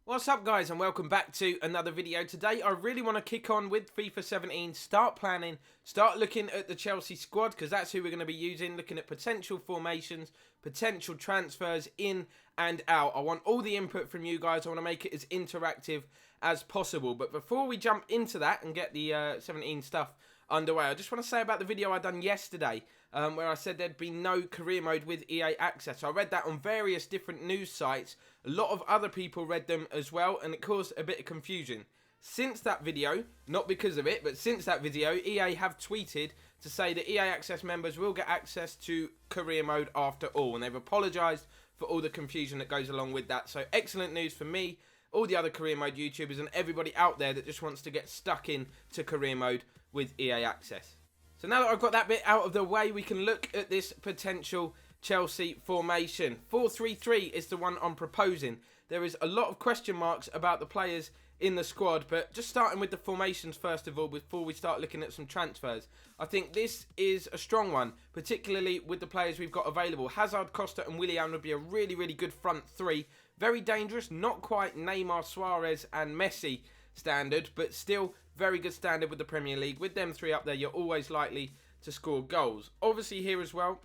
What's up guys, and welcome back to another video. Today I really want to kick on with FIFA 17, start planning, start looking at the Chelsea squad, because that's who we're going to be using, looking at potential formations, potential transfers in and out. I want all the input from you guys. I want to make it as interactive as possible. But before we jump into that and get the 17 stuff underway, I just want to say about the video I done yesterday, where I said there'd be no career mode with EA Access. I read that on various different news sites. A lot of other people read them as well, and it caused a bit of confusion. Since that video, not because of it, but since that video, EA have tweeted to say that EA Access members will get access to career mode after all, and they've apologised for all the confusion that goes along with that. So excellent news for me, all the other career mode YouTubers, and everybody out there that just wants to get stuck in to career mode with EA Access. So now that I've got that bit out of the way, we can look at this potential Chelsea formation. 4-3-3 is the one I'm proposing. There is a lot of question marks about the players in the squad, but just starting with the formations first of all before we start looking at some transfers. I think this is a strong one, particularly with the players we've got available. Hazard, Costa and Willian would be a really, really good front three. Very dangerous, not quite Neymar, Suarez and Messi standard, but still very good standard with the Premier League. With them three up there, you're always likely to score goals. Obviously here as well,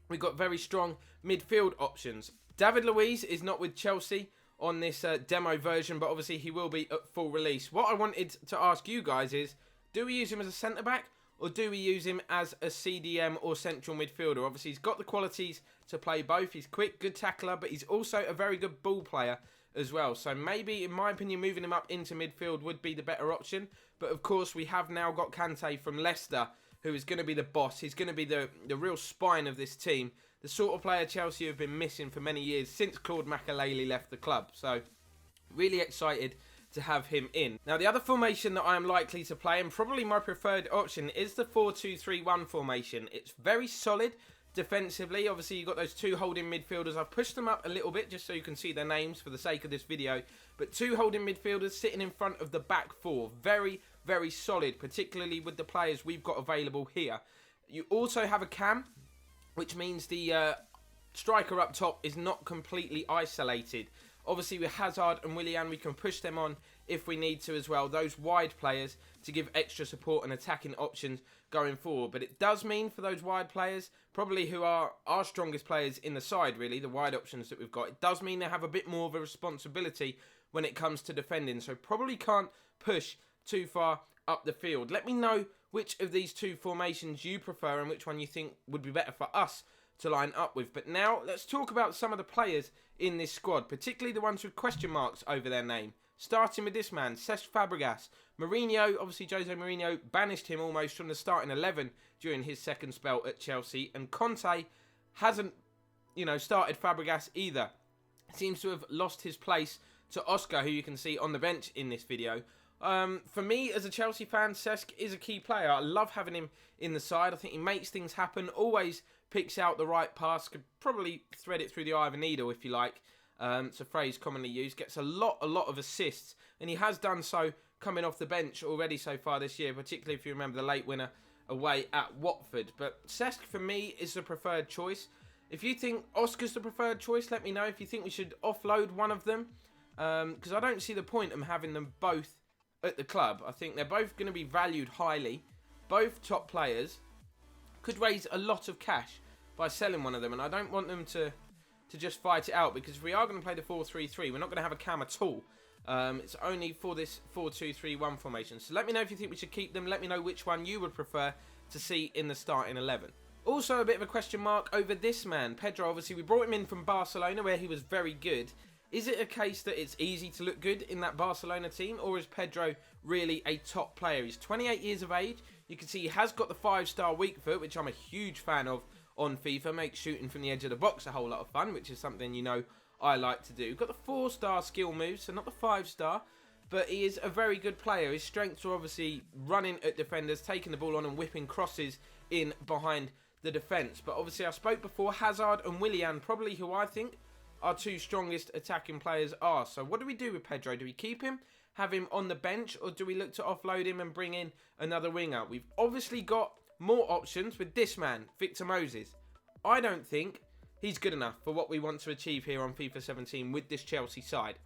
we've got very strong midfield options. David Luiz is not with Chelsea on this demo version, but obviously he will be at full release. What I wanted to ask you guys is, do we use him as a centre-back or do we use him as a CDM or central midfielder? Obviously he's got the qualities to play both. He's quick, good tackler, but he's also a very good ball player as well. So maybe, in my opinion, moving him up into midfield would be the better option. But of course, we have now got Kante from Leicester, who is going to be the boss. He's going to be the real spine of this team. The sort of player Chelsea have been missing for many years since Claude Makelele left the club. So really excited to have him in. Now the other formation that I am likely to play, and probably my preferred option, is the 4-2-3-1 formation. It's very solid defensively. Obviously you've got those two holding midfielders. I've pushed them up a little bit just so you can see their names for the sake of this video. But two holding midfielders sitting in front of the back four. Very, very solid, particularly with the players we've got available here. You also have a cam, which means the striker up top is not completely isolated. Obviously with Hazard and Willian, we can push them on if we need to as well. Those wide players to give extra support and attacking options going forward. But it does mean for those wide players, probably who are our strongest players in the side really, the wide options that we've got, it does mean they have a bit more of a responsibility when it comes to defending. So probably can't push too far up the field. Let me know which of these two formations you prefer and which one you think would be better for us to line up with. But now let's talk about some of the players in this squad, particularly the ones with question marks over their name. Starting with this man, Cesc Fabregas. Mourinho, obviously Jose Mourinho, banished him almost from the starting 11 during his second spell at Chelsea. And Conte hasn't, started Fabregas either. Seems to have lost his place to Oscar, who you can see on the bench in this video. For me, as a Chelsea fan, Cesc is a key player. I love having him in the side. I think he makes things happen, always picks out the right pass, could probably thread it through the eye of a needle if you like. It's a phrase commonly used. Gets a lot of assists, and he has done so coming off the bench already so far this year, particularly if you remember the late winner away at Watford. But Cesc for me is the preferred choice. If you think Oscar's the preferred choice, let me know. If you think we should offload one of them, because I don't see the point of having them both at the club. I think they're both going to be valued highly. Both top players could raise a lot of cash by selling one of them, and I don't want them to just fight it out, because if we are going to play the 4-3-3, we're not going to have a cam at all. It's only for this 4-2-3-1 formation. So let me know if you think we should keep them. Let me know which one you would prefer to see in the starting 11. Also a bit of a question mark over this man, Pedro. Obviously we brought him in from Barcelona where he was very good. Is it a case that it's easy to look good in that Barcelona team, or is Pedro really a top player? He's 28 years of age. You can see he has got the 5-star weak foot, which I'm a huge fan of on FIFA. Makes shooting from the edge of the box a whole lot of fun, which is something I like to do. Got the 4-star skill moves, so not the 5-star, but he is a very good player. His strengths are obviously running at defenders, taking the ball on and whipping crosses in behind the defence. But obviously I spoke before, Hazard and Willian, probably who I think our two strongest attacking players are. So what do we do with Pedro? Do we keep him, have him on the bench, or do we look to offload him and bring in another winger? We've obviously got more options with this man, Victor Moses. I don't think he's good enough for what we want to achieve here on FIFA 17 with this Chelsea side.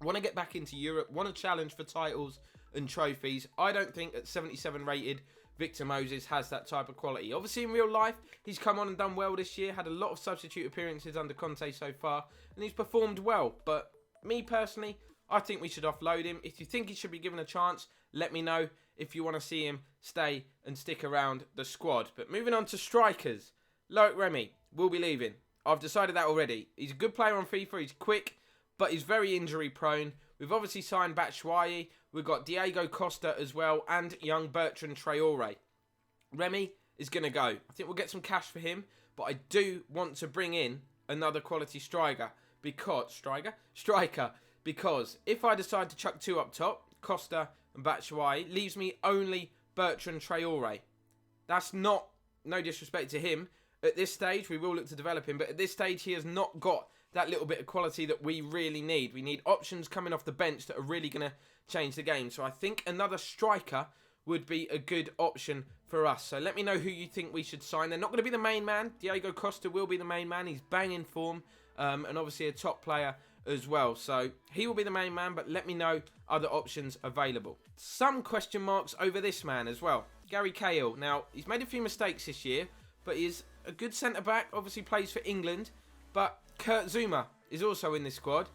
want to get back into Europe, want to challenge for titles and trophies. I don't think at 77 rated, Victor Moses has that type of quality. Obviously, in real life, he's come on and done well this year. Had a lot of substitute appearances under Conte so far, and he's performed well. But me personally, I think we should offload him. If you think he should be given a chance, let me know if you want to see him stay and stick around the squad. But moving on to strikers, Loic Remy will be leaving. I've decided that already. He's a good player on FIFA. He's quick, but he's very injury prone. We've obviously signed Batshuayi. We've got Diego Costa as well, and young Bertrand Traore. Remy is going to go. I think we'll get some cash for him, but I do want to bring in another quality striker because if I decide to chuck two up top, Costa and Batshuayi, leaves me only Bertrand Traore. That's not, no disrespect to him. At this stage, we will look to develop him, but at this stage, he has not got that little bit of quality that we really need. We need options coming off the bench that are really going to change the game. So I think another striker would be a good option for us. So let me know who you think we should sign. They're not going to be the main man. Diego Costa will be the main man. He's banging form and obviously a top player as well. So he will be the main man, but let me know other options available. Some question marks over this man as well. Gary Cahill. Now, he's made a few mistakes this year, but he's a good centre-back. Obviously plays for England, but Kurt Zuma is also in this squad.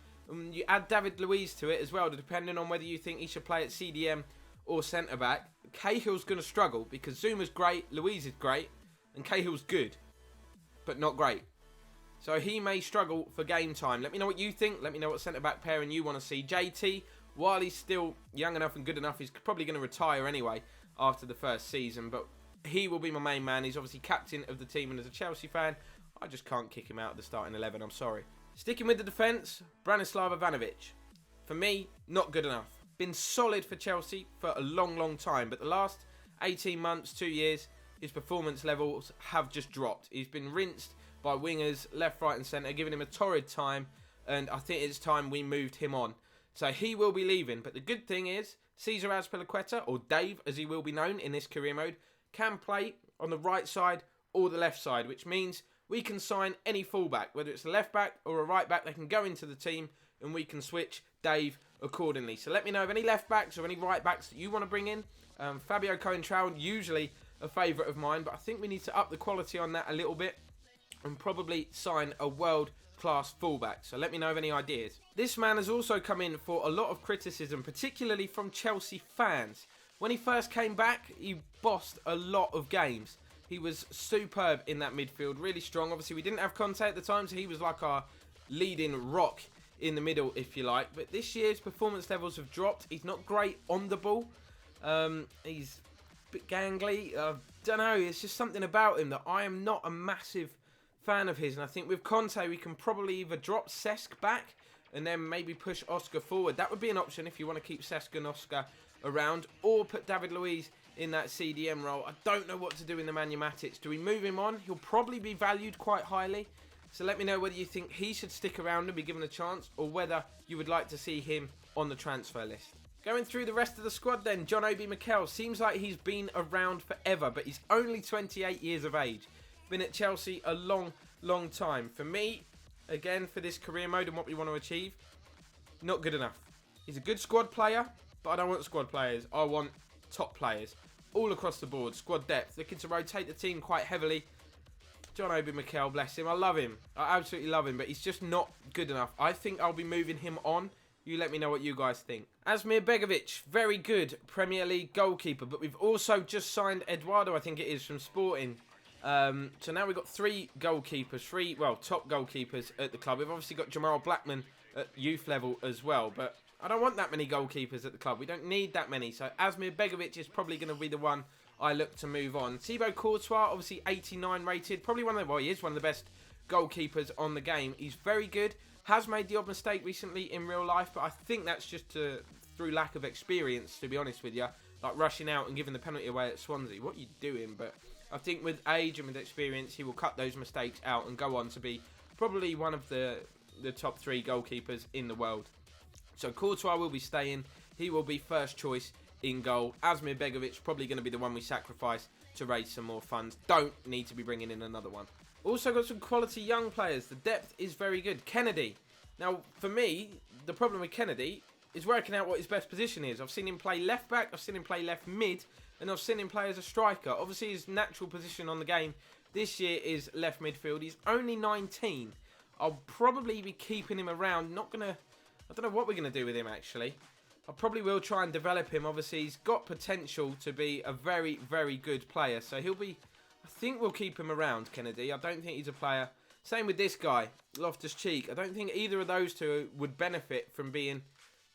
You add David Luiz to it as well, depending on whether you think he should play at CDM or centre-back. Cahill's going to struggle because Zuma's great, Luiz is great, and Cahill's good, but not great. So he may struggle for game time. Let me know what you think. Let me know what centre-back pairing you want to see. JT, while he's still young enough and good enough, he's probably going to retire anyway after the first season, but he will be my main man. He's obviously captain of the team, and as a Chelsea fan, I just can't kick him out of the starting 11. I'm sorry. Sticking with the defence, Branislav Ivanovic. For me, not good enough. Been solid for Chelsea for a long, long time, but the last 18 months, 2 years, his performance levels have just dropped. He's been rinsed by wingers, left, right and centre, giving him a torrid time, and I think it's time we moved him on. So he will be leaving, but the good thing is, Cesar Azpilicueta, or Dave as he will be known in this career mode, can play on the right side or the left side, which means we can sign any fullback, whether it's a left back or a right back. They can go into the team and we can switch Dave accordingly. So let me know of any left backs or any right backs that you want to bring in. Fabio Coentrao, usually a favourite of mine, but I think we need to up the quality on that a little bit and probably sign a world-class fullback. So let me know of any ideas. This man has also come in for a lot of criticism, particularly from Chelsea fans. When he first came back, he bossed a lot of games. He was superb in that midfield, really strong. Obviously, we didn't have Conte at the time, so he was like our leading rock in the middle, if you like. But this year's performance levels have dropped. He's not great on the ball. He's a bit gangly. Don't know, it's just something about him that I am not a massive fan of his. And I think with Conte, we can probably either drop Cesc back and then maybe push Oscar forward. That would be an option if you want to keep Cesc and Oscar around, or put David Luiz in that CDM role. I don't know what to do in the Matic. Do we move him on? He'll probably be valued quite highly. So let me know whether you think he should stick around and be given a chance, or whether you would like to see him on the transfer list. Going through the rest of the squad then, John Obi Mikel. Seems like he's been around forever, but he's only 28 years of age. Been at Chelsea a long, long time. For me, again, for this career mode and what we want to achieve, not good enough. He's a good squad player, but I don't want squad players. I want top players all across the board. Squad depth, looking to rotate the team quite heavily. John Obi Mikel, bless him. I love him. I absolutely love him, but he's just not good enough. I think I'll be moving him on. You let me know what you guys think. Asmir Begovic, very good Premier League goalkeeper, but we've also just signed Eduardo, I think it is, from Sporting. So now we've got three goalkeepers, top goalkeepers at the club. We've obviously got Jamal Blackman at youth level as well, but I don't want that many goalkeepers at the club. We don't need that many. So Asmir Begovic is probably going to be the one I look to move on. Thibaut Courtois, obviously 89 rated. Probably he is one of the best goalkeepers on the game. He's very good. Has made the odd mistake recently in real life, but I think that's just through lack of experience, to be honest with you. Like rushing out and giving the penalty away at Swansea. What are you doing? But I think with age and with experience, he will cut those mistakes out and go on to be probably one of the top three goalkeepers in the world. So Courtois will be staying. He will be first choice in goal. Asmir Begovic probably going to be the one we sacrifice to raise some more funds. Don't need to be bringing in another one. Also got some quality young players. The depth is very good. Kennedy, Now, for me, the problem with Kennedy is working out what his best position is. I've seen him play left back, I've seen him play left mid, and I've seen him play as a striker. Obviously, his natural position on the game this year is left midfield. He's only 19. I'll probably be keeping him around. I don't know what we're going to do with him, actually. I probably will try and develop him. Obviously, he's got potential to be a very, very good player. So he'll be... I think we'll keep him around, Kennedy. I don't think he's a player. Same with this guy, Loftus-Cheek. I don't think either of those two would benefit from being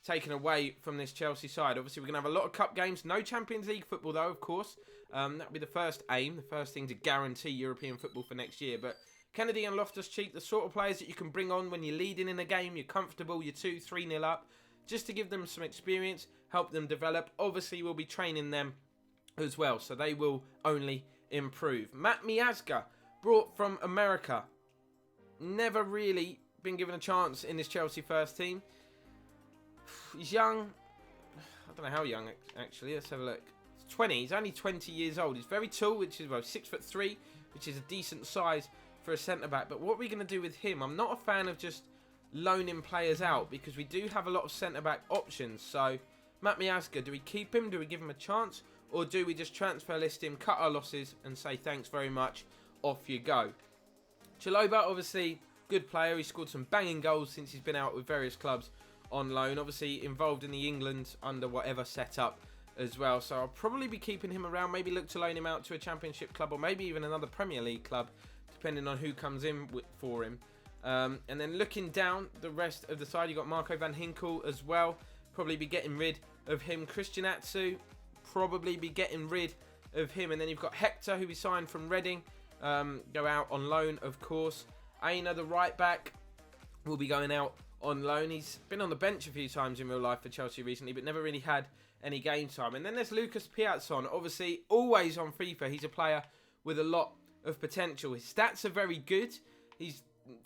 taken away from this Chelsea side. Obviously, we're going to have a lot of cup games. No Champions League football, though, of course. That'll be the first aim, the first thing to guarantee European football for next year. But Kennedy and Loftus-Cheek, the sort of players that you can bring on when you're leading in a game, you're comfortable, you're 2-3-0 up, just to give them some experience, help them develop. Obviously, we'll be training them as well, so they will only improve. Matt Miazga, brought from America. Never really been given a chance in this Chelsea first team. He's young. I don't know how young, actually. Let's have a look. He's 20. He's only 20 years old. He's very tall, which is, well, 6'3", which is a decent size for a centre-back. But what are we going to do with him? I'm not a fan of just loaning players out because we do have a lot of centre-back options. So, Matt Miazga, do we keep him? Do we give him a chance? Or do we just transfer list him, cut our losses, and say thanks very much, off you go? Chalobah, obviously, good player. He scored some banging goals since he's been out with various clubs on loan. Obviously, involved in the England under whatever setup as well. So, I'll probably be keeping him around. Maybe look to loan him out to a Championship club or maybe even another Premier League club, depending on who comes in for him. And then looking down the rest of the side, you've got Marco van Ginkel as well. Probably be getting rid of him. Christian Atsu, probably be getting rid of him. And then you've got Hector, who we signed from Reading. Go out on loan, of course. Aina, the right back, will be going out on loan. He's been on the bench a few times in real life for Chelsea recently, but never really had any game time. And then there's Lucas Piazzon. Obviously, always on FIFA, he's a player with a lot of potential. His stats are very good. He's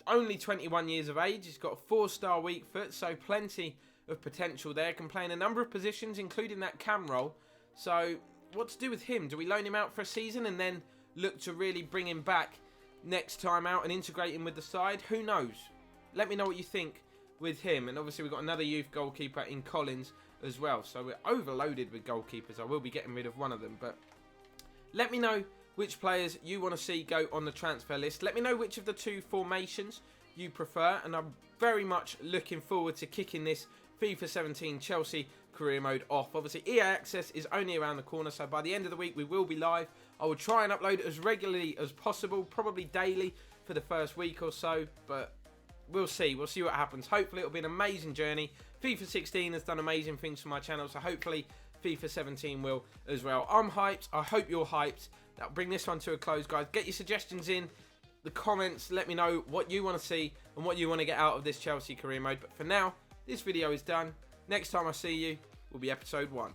only 21 years of age. He's got a 4-star weak foot, so plenty of potential there. Can play in a number of positions, including that cam role. So, what to do with him? Do we loan him out for a season and then look to really bring him back next time out and integrate him with the side? Who knows? Let me know what you think with him. And obviously, we've got another youth goalkeeper in Collins as well. So, we're overloaded with goalkeepers. I will be getting rid of one of them. But let me know which players you want to see go on the transfer list. Let me know which of the two formations you prefer. And I'm very much looking forward to kicking this FIFA 17 Chelsea career mode off. Obviously, EA Access is only around the corner, so by the end of the week we will be live. I will try and upload it as regularly as possible, probably daily for the first week or so, but we'll see. We'll see what happens. Hopefully it'll be an amazing journey. FIFA 16 has done amazing things for my channel, so hopefully FIFA 17 will as well. I'm hyped. I hope you're hyped. That'll bring this one to a close, guys. Get your suggestions in the comments. Let me know what you want to see and what you want to get out of this Chelsea career mode. But for now, this video is done. Next time I see you will be episode 1.